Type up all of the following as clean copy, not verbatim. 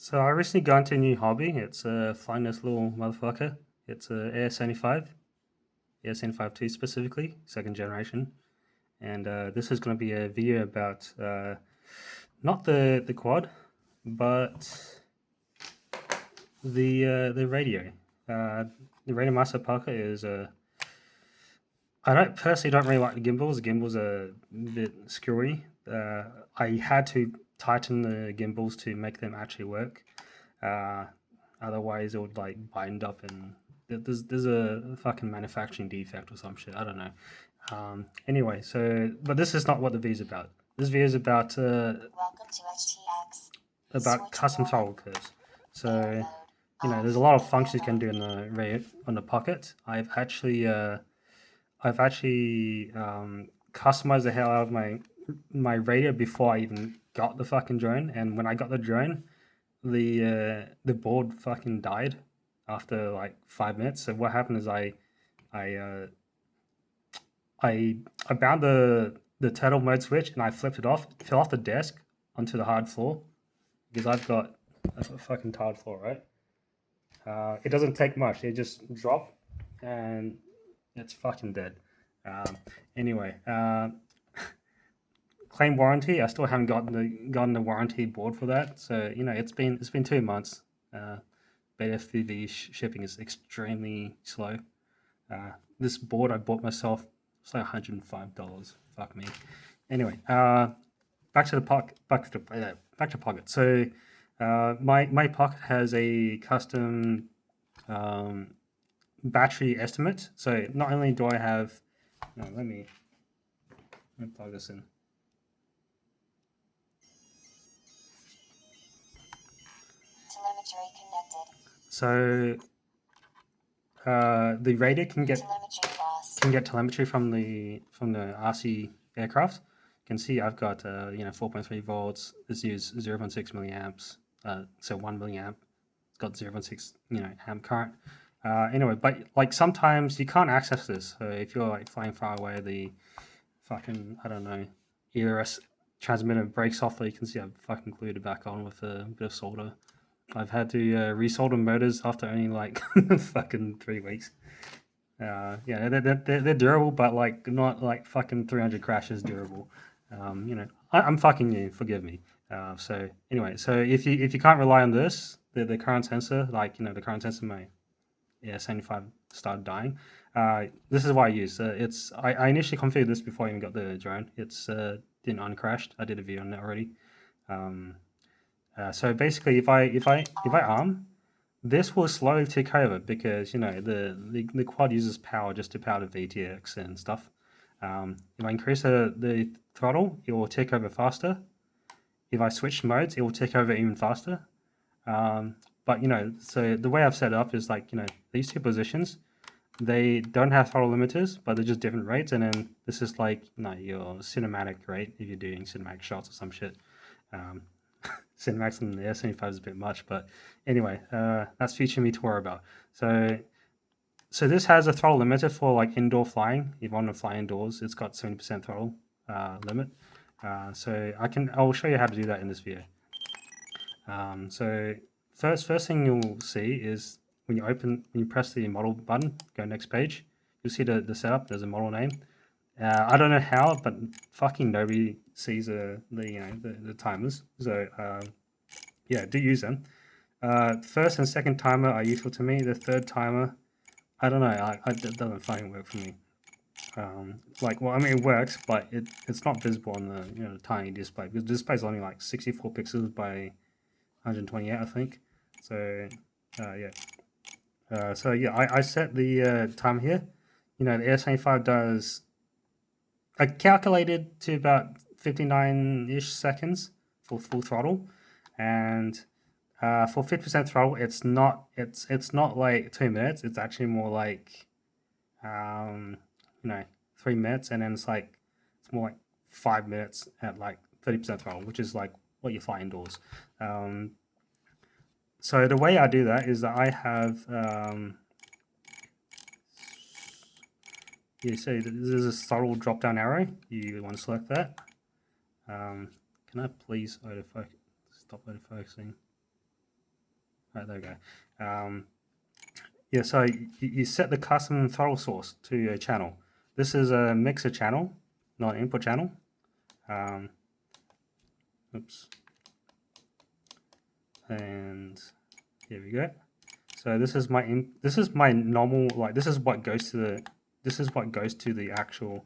So I recently got into a new hobby. It's flying this little motherfucker. It's a Air 75, Air 75 II specifically, second generation. And this is going to be a video about not the quad, but the radio. Uh, the Radio Master Parker is I don't personally don't really like the gimbals. The gimbals are a bit screwy. I had to tighten the gimbals to make them actually work. Uh, Otherwise, it would like bind up and there's a fucking manufacturing defect or some shit. I don't know. Anyway, so but this is not what the video is about. This video is Welcome to EdgeTx. about custom throttle curves. So there's a lot of functions you can do in on the Pocket. I've actually customized the hell out of my radio before I even got the fucking drone. And when I got the drone, the board fucking died after like 5 minutes. So what happened is I uh, I bound the turtle mode switch and I flipped it off. It fell off the desk onto the hard floor because I've got a fucking hard floor, right? It doesn't take much. It just drop and it's fucking dead. Anyway, claim warranty. I still haven't gotten the warranty board for that. So it's been 2 months. Beta FPV shipping is extremely slow. This board I bought myself, it's like $105. Fuck me. Anyway, back to the pocket. Back to Pocket. So my Pocket has a custom battery estimate. So not only do I have, let me plug this in. Telemetry connected. So the radio can get telemetry from the RC aircraft. You can see I've got 4.3 volts. This is 0.6 milliamps. So 1 milliamp. It's got 0.6 amp current. Anyway, but like sometimes you can't access this. So if you're like flying far away, the fucking ERS transmitter breaks off. You can see I've fucking glued it back on with a bit of solder. I've had to resolder motors after only like fucking 3 weeks. Yeah, they're durable, but like not like fucking 300 crashes durable. I'm fucking new. Forgive me. So anyway, so if you can't rely on this, the current sensor, like the current sensor may 75 started dying. This is what I use. I initially configured this before I even got the drone. It's didn't uncrashed. I did a video on that already. So basically, if I arm, this will slowly tick over because the quad uses power just to power the VTX and stuff. If I increase the throttle, it will tick over faster. If I switch modes, it will tick over even faster. But so the way I've set it up is like these two positions, they don't have throttle limiters, but they're just different rates. And then this is like your cinematic rate if you're doing cinematic shots or some shit. Cinemax and the S75 is a bit much, but anyway, that's future me to worry about. So this has a throttle limiter for like indoor flying. If you want to fly indoors, it's got 70% throttle limit. So I'll show you how to do that in this video. So first thing you'll see is when you press the model button, go next page, you'll see the setup. There's a model name. I don't know how, but fucking nobody sees the timers. So yeah, do use them. First and second timer are useful to me. The third timer, I don't know. It doesn't fucking work for me. It works, but it's not visible on the tiny display because the display is only like 64 pixels by 128, I think. So yeah. So yeah, I set the time here. The Air 75 does. I calculated to about 59-ish seconds for full throttle, and for 50% throttle, it's not like 2 minutes. It's actually more like 3 minutes, and then it's more like 5 minutes at like 30% throttle, which is like what you fly indoors. So the way I do that is that I have so there's a throttle drop down arrow. You want to select that. Can I please stop autofocusing? Right, there we go. Yeah, so you set the custom throttle source to your channel. This is a mixer channel, not an input channel. Oops. And here we go. So this is my normal, like this is what goes to the actual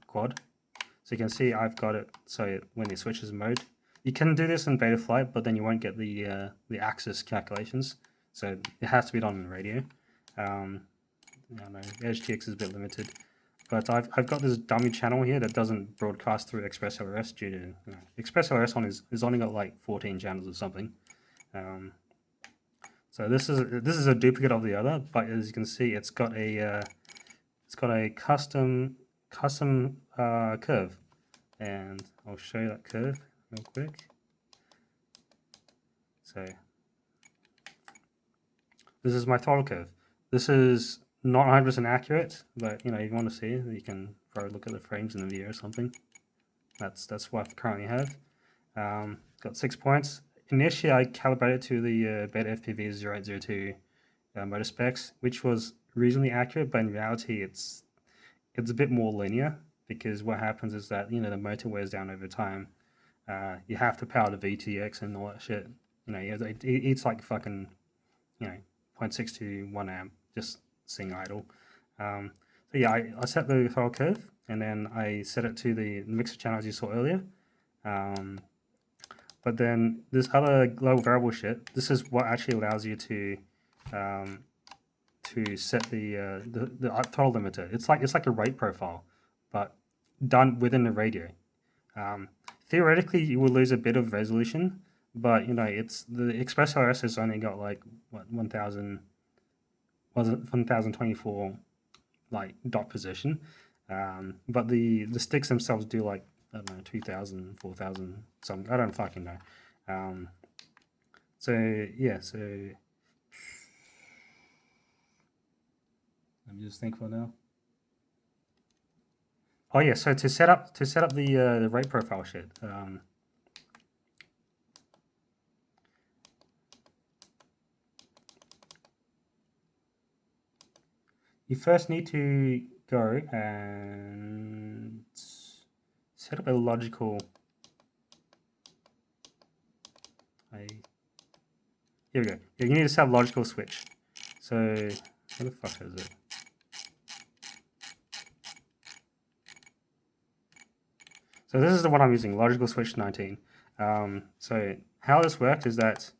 quad. So you can see I've got it so when it switches mode. You can do this in Betaflight, but then you won't get the axis calculations. So it has to be done in radio. I don't know, EdgeTx is a bit limited. But I've got this dummy channel here that doesn't broadcast through ExpressLRS due to ExpressLRS is only got like 14 channels or something. So this is a duplicate of the other, but as you can see, it's got a custom curve, and I'll show you that curve real quick. So this is my throttle curve. This is not 100% accurate, but if you want to see it, you can probably look at the frames in the video or something. That's what I currently have. Got 6 points. Initially, I calibrated to the beta FPV 0802 motor specs, which was reasonably accurate, but in reality, it's a bit more linear because what happens is that the motor wears down over time. You have to power the VTX and all that shit. It eats like fucking 0.6 to 1 amp just sitting idle. So yeah, I set the throttle curve and then I set it to the mixer channel as you saw earlier. But then this other global variable shit, this is what actually allows you to set the throttle limiter. It's like a rate profile, but done within the radio. Theoretically, you will lose a bit of resolution, but it's the ExpressLRS has only got like what 1024 like dot position, but the sticks themselves do like I don't know 2000, 4000 something. I don't fucking know. So yeah, so let me just think for now. Oh yeah, so to set up the rate profile shit. You first need to go and set up a logical. Here we go. Yeah, you need to set a logical switch. So what the fuck is it? So this is the one I'm using, logical switch 19. So how this works is that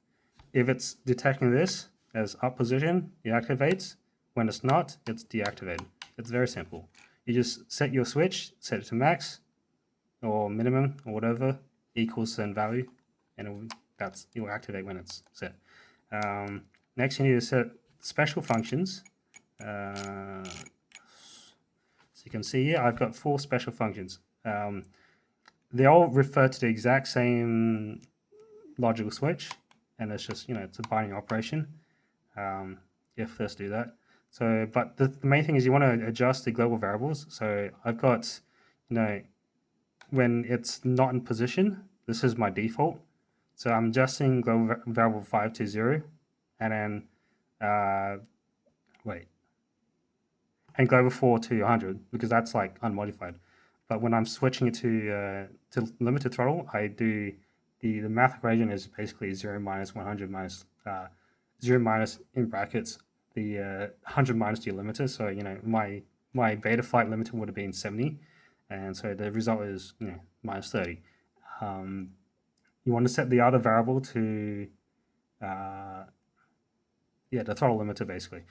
if it's detecting this as up position, it activates. When it's not, it's deactivated. It's very simple. You just set your switch, set it to max or minimum or whatever equals certain value, and it will activate when it's set. Next, you need to set special functions. So you can see here, I've got 4 special functions. They all refer to the exact same logical switch, and it's just it's a binary operation. You first do that. So, but the main thing is you want to adjust the global variables. So I've got, when it's not in position, this is my default. So I'm adjusting global variable 5 to 0, and then and global 4 to 100 because that's like unmodified. But when I'm switching it to limited throttle, I do the math equation is basically 0 minus 100 minus 0 minus in brackets the 100 minus the limiter. So my beta flight limiter would have been 70, and so the result is minus 30. You want to set the other variable to the throttle limiter basically.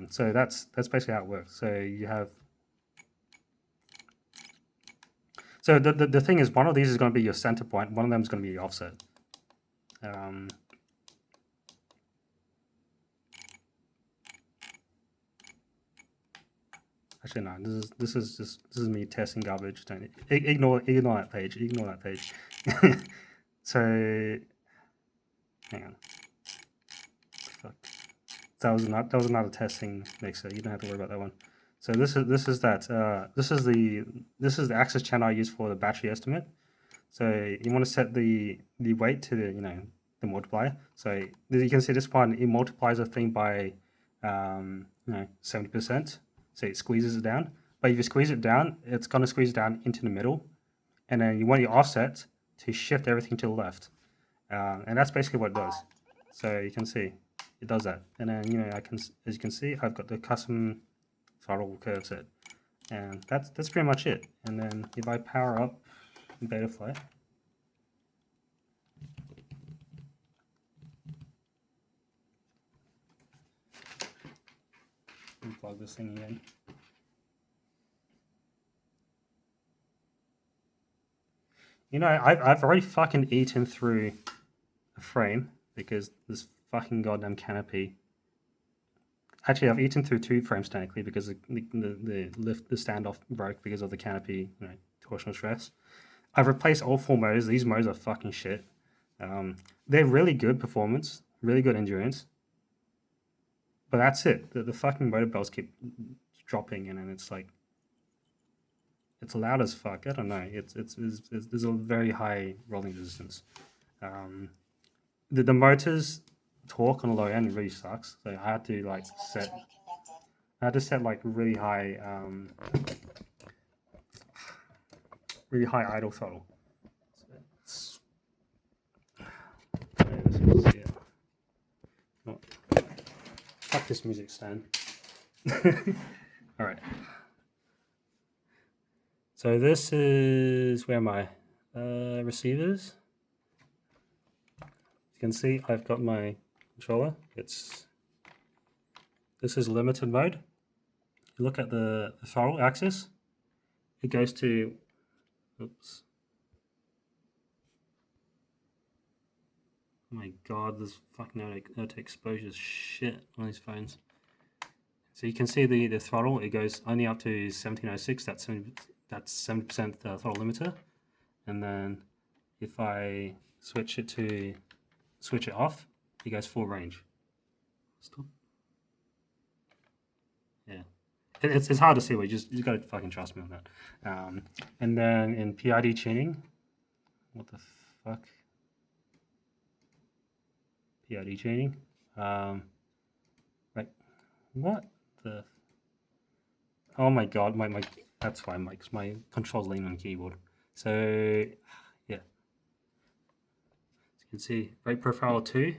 So that's basically how it works. So you have. So the thing is, one of these is going to be your center point. One of them is going to be your offset. Actually, no. This is me testing garbage. Don't ignore that page. Ignore that page. So, hang on. Fuck. That was not a testing mixer. You don't have to worry about that one. So this is the access channel I use for the battery estimate. So you want to set the weight to the the multiplier. So you can see this one, it multiplies the thing by 70%. So it squeezes it down. But if you squeeze it down, it's going to squeeze it down into the middle. And then you want your offset to shift everything to the left. And that's basically what it does. So you can see it does that. And then, as you can see, I've got the custom throttle curve set. And that's pretty much it. And then if I power up Betafly, plug this thing in. I've already fucking eaten through a frame because this fucking goddamn canopy. Actually, I've eaten through 2 frames technically because the standoff broke because of the canopy, torsional stress. I've replaced all 4 motors. These motors are fucking shit. They're really good performance, really good endurance, but that's it. The fucking motor belts keep dropping, and then it's like, it's loud as fuck. I don't know. There's a very high rolling resistance. The motor's torque on the low end really sucks. So I had to set like really high idle throttle. Fuck this music stand. All right. So this is where my receivers. You can see I've got my controller. This is limited mode. You look at the throttle axis. It goes to, oops. Oh my god, this fucking auto exposure is shit on these phones. So you can see the throttle. It goes only up to 1706. That's 70% throttle limiter. And then if I switch it off, it goes full range. Stop. Yeah, it's hard to see, but you just gotta fucking trust me on that. And then in PID tuning, what the fuck? PID tuning. Like, what the? Oh my god, my that's fine. My controls lean on keyboard. So yeah, as you can see, rate profile 2,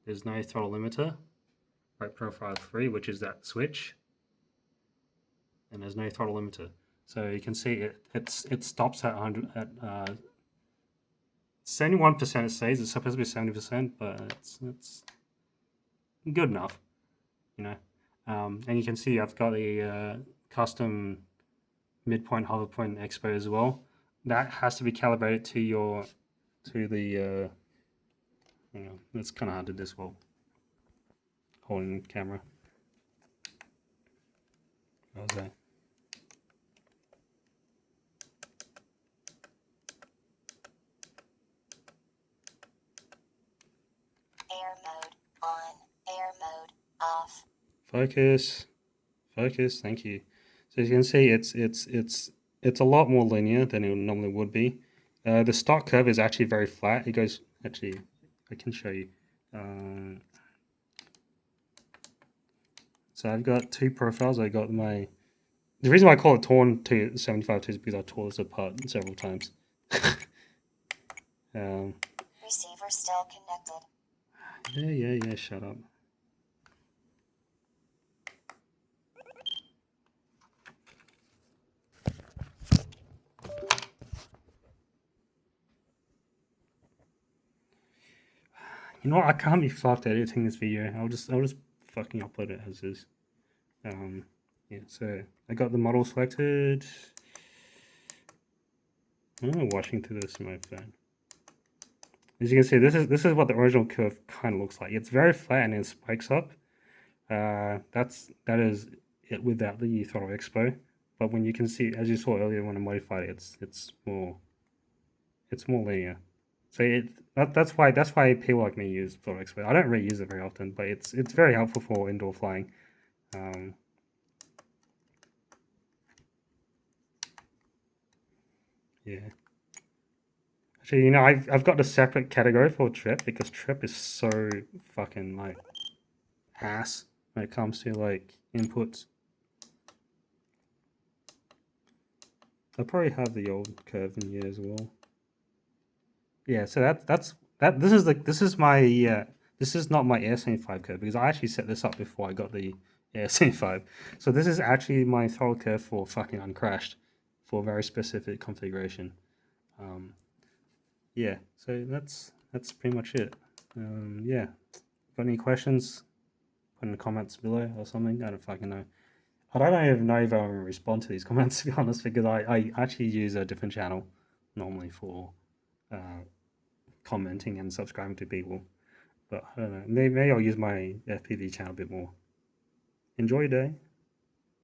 there's no throttle limiter. Rate profile 3, which is that switch, and there's no throttle limiter. So you can see it stops at 100 at 71%. It says it's supposed to be 70%, but it's good enough, And you can see I've got a custom midpoint hover point expo as well. That has to be calibrated to the it's kind of hard to do this while holding the camera. What was that? Air mode on, air mode off. Focus, thank you. So as you can see, it's a lot more linear than it normally would be. The stock curve is actually very flat. It goes, actually, I can show you. So I've got 2 profiles. The reason why I call it torn to 75 is because I tore this apart several times. Receiver still connected. Yeah, shut up. You know what? I can't be fucked editing this video. I'll just fucking upload it as is. Yeah. So I got the model selected. I'm watching through this in my phone. As you can see, this is what the original curve kind of looks like. It's very flat and it spikes up. That is it without the throttle expo. But when you can see, as you saw earlier when I modified it, it's more linear. So that's why people like me use throttle expo. I don't really use it very often, but it's very helpful for indoor flying. Yeah. Actually, you know, I've got a separate category for trip because trip is so fucking like ass when it comes to like inputs. I probably have the old curve in here as well. Yeah, so that's that. This is my this is not my AirScene5 curve because I actually set this up before I got the AirScene5. So this is actually my throttle curve for fucking uncrashed for a very specific configuration. Um, yeah, so that's pretty much it. Yeah, got any questions? Put in the comments below or something. I don't fucking know. I don't even know if I will respond to these comments to be honest, because I actually use a different channel normally for uh, commenting and subscribing to people. But I don't know. Maybe I'll use my FPV channel a bit more. Enjoy your day.